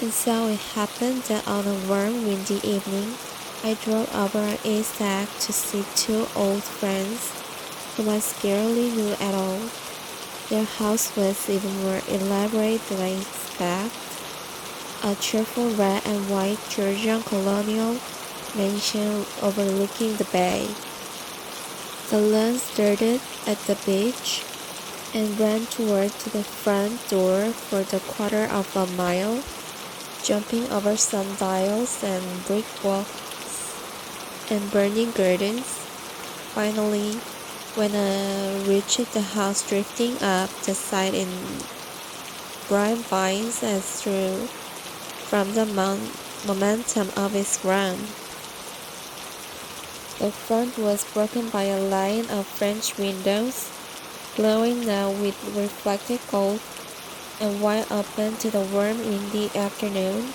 And so it happened that on a warm, windy evening, I drove over East Egg to see two old friends whom I scarcely knew at all. Their house was even more elaborate than I expected, a cheerful red and white Georgian colonial mansion overlooking the bay. The lawn started at the beach and ran toward the front door for the quarter of a mile, jumping over sundials and brick walks and burning gardens. Finally, when I reached the house drifting up the side in bright vines as through from the momentum of its run. The front was broken by a line of French windows, glowing now with reflected gold, and wide open to the warm, windy afternoon.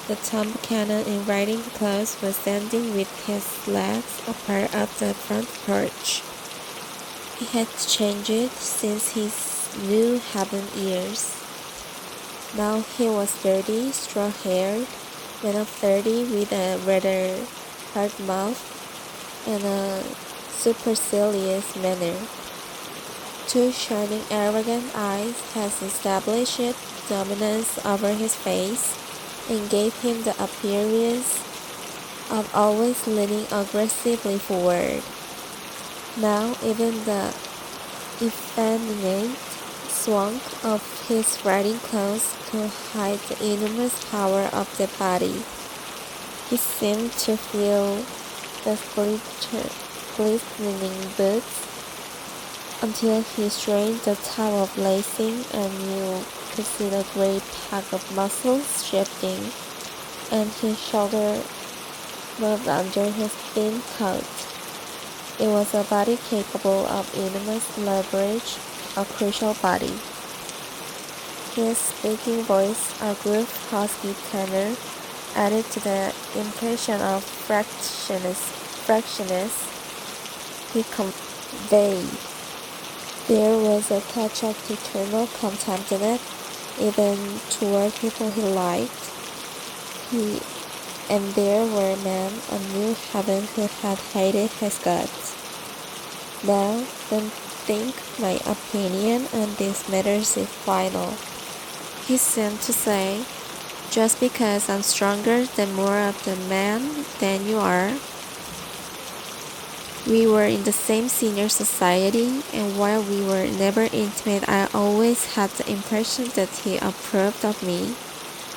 The tomb cannon in riding clothes was standing with his legs apart at the front porch. He had changed since his new heaven years. Now he was dirty, straw-haired, men of 30 with a rather hard mouth and a supercilious manner. Two shining, arrogant eyes had established dominance over his face and gave him the appearance of always leaning aggressively forward. Now even the effeminate swung of his riding clothes could hide the enormous power of the body. He seemed to feel the glistening boots until he strained the top of lacing and you could see the great pack of muscles shifting, and his shoulder moved under his thin coat. It was a body capable of enormous leverage, a crucial body. His speaking voice, a gruff, husky tenor, added to the impression of fractiousness he conveyed. There was a touch of eternal contempt in it, even toward people he liked. And there were men on New Heaven who had hated his guts. Now, don't think my opinion on these matters is final. He seemed to say, just because I'm stronger than more of the men than you are. We were in the same senior society, and while we were never intimate, I always had the impression that he approved of me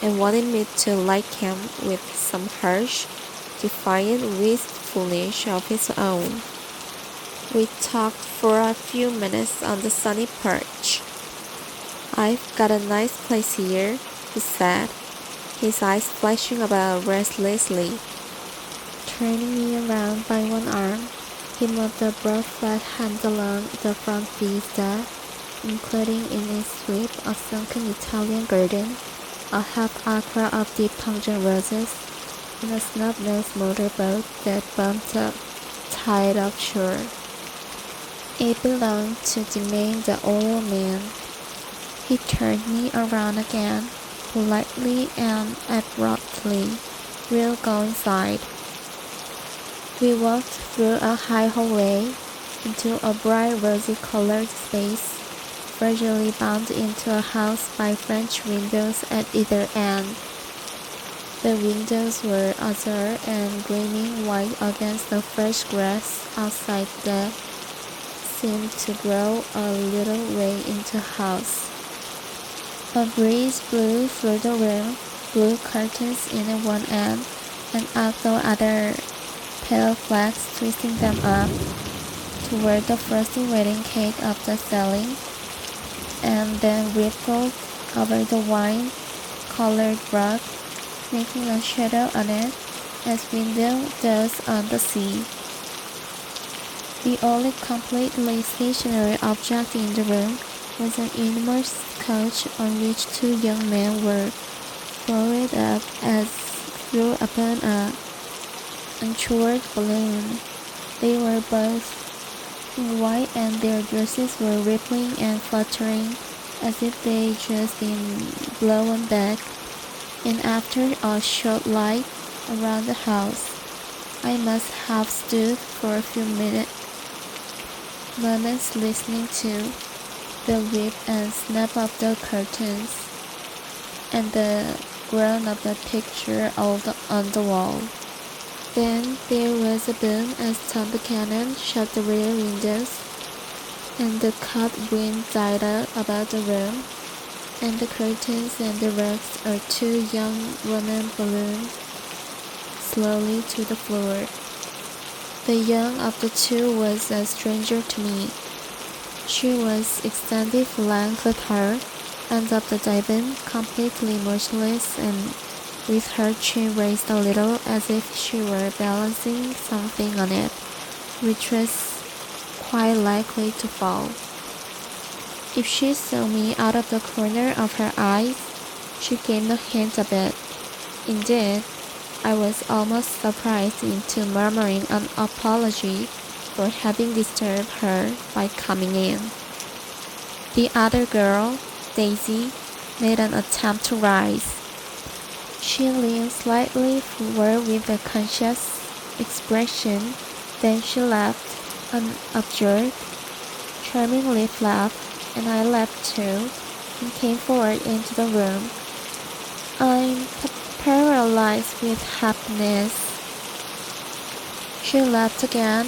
and wanted me to like him with some harsh, defiant wistfulness of his own. We talked for a few minutes on the sunny porch. I've got a nice place here, he said, his eyes flashing about restlessly. Turning me around by one arm, he moved the broad flat hand along the front vista, including in its sweep a sunken Italian garden, a half-acre of deep pungent roses, and a snub-nosed motorboat that bumped up tide offshore. It belonged to the oil man. He turned me around again, politely and abruptly. We'll go inside. We walked through a high hallway into a bright rosy-colored space, gradually bound into a house by French windows at either end. The windows were azure and gleaming white against the fresh grass outside that seemed to grow a little way into the house. A breeze blew through the room, blue curtains in at one end, and out the other, pale flags twisting them up toward the frosty wedding cake of the ceiling, and then rippled over the wine-colored rug, making a shadow on it as window does on the sea. The only completely stationary object in the room was an enormous couch on which two young men were propped up as through upon a untoward balloon. They were both in white and their dresses were rippling and fluttering as if they just been blown back and after a short light around the house, I must have stood for a few moments listening to the whip and snap of the curtains and the groan of the picture on the wall. Then there was a boom as Tom Buchanan shut the rear windows, and the cold wind died out about the room, and the curtains and the rugs or two young women ballooned slowly to the floor. The young of the two was a stranger to me. She was extended length with her, end of the divan, completely motionless and with her chin raised a little as if she were balancing something on it, which was quite likely to fall. If she saw me out of the corner of her eyes, she gave no hint of it. Indeed, I was almost surprised into murmuring an apology for having disturbed her by coming in. The other girl, Daisy, made an attempt to rise. She leaned slightly forward with a conscious expression, then she laughed, unobserved, charmingly laughed, and I laughed too, and came forward into the room. I'm paralyzed with happiness. She laughed again,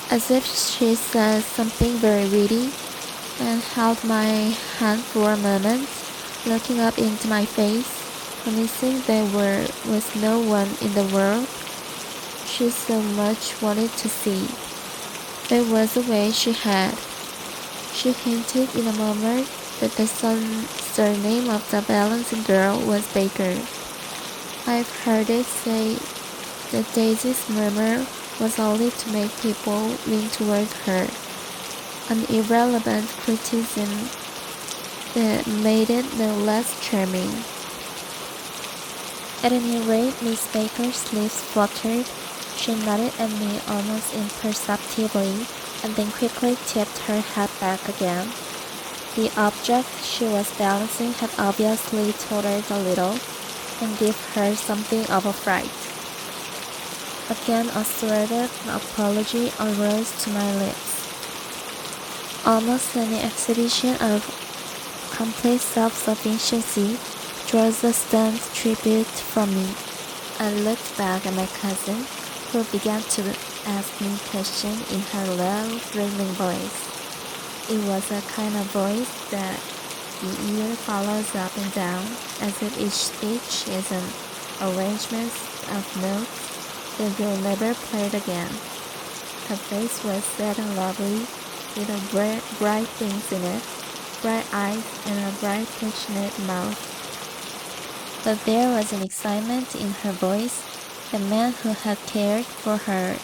as if she said something very witty, and held my hand for a moment, looking up into my face, promising there was no one in the world she so much wanted to see. There was a way she had. She hinted in a murmur that the surname of the balancing girl was Baker. I've heard it say that Daisy's murmur was only to make people lean toward her, an irrelevant criticism that made it no less charming. At any rate, Miss Baker's lips fluttered. She nodded at me almost imperceptibly, and then quickly tipped her head back again. The object she was balancing had obviously tottered a little, and given her something of a fright. Again a sordid apology arose to my lips. Almost any exhibition of complete self-sufficiency draws a stunned tribute from me. I looked back at my cousin, who began to ask me questions in her low, thrilling voice. It was a kind of voice that the ear follows up and down, as if each speech is an arrangement of notes that will never played again. Her face was sad and lovely, with a bright things in it, bright eyes and a bright passionate mouth. But there was an excitement in her voice the man who had cared for her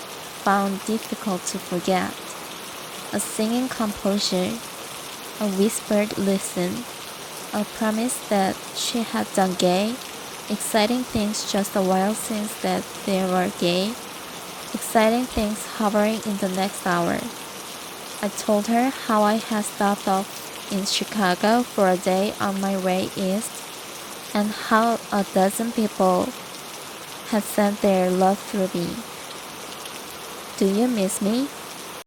found difficult to forget. A singing composure, a whispered listen, a promise that she had done gay, exciting things just a while since that they were gay, exciting things hovering in the next hour. I told her how I had stopped off in Chicago for a day on my way east, and how a dozen people had sent their love through me. "Do you miss me?"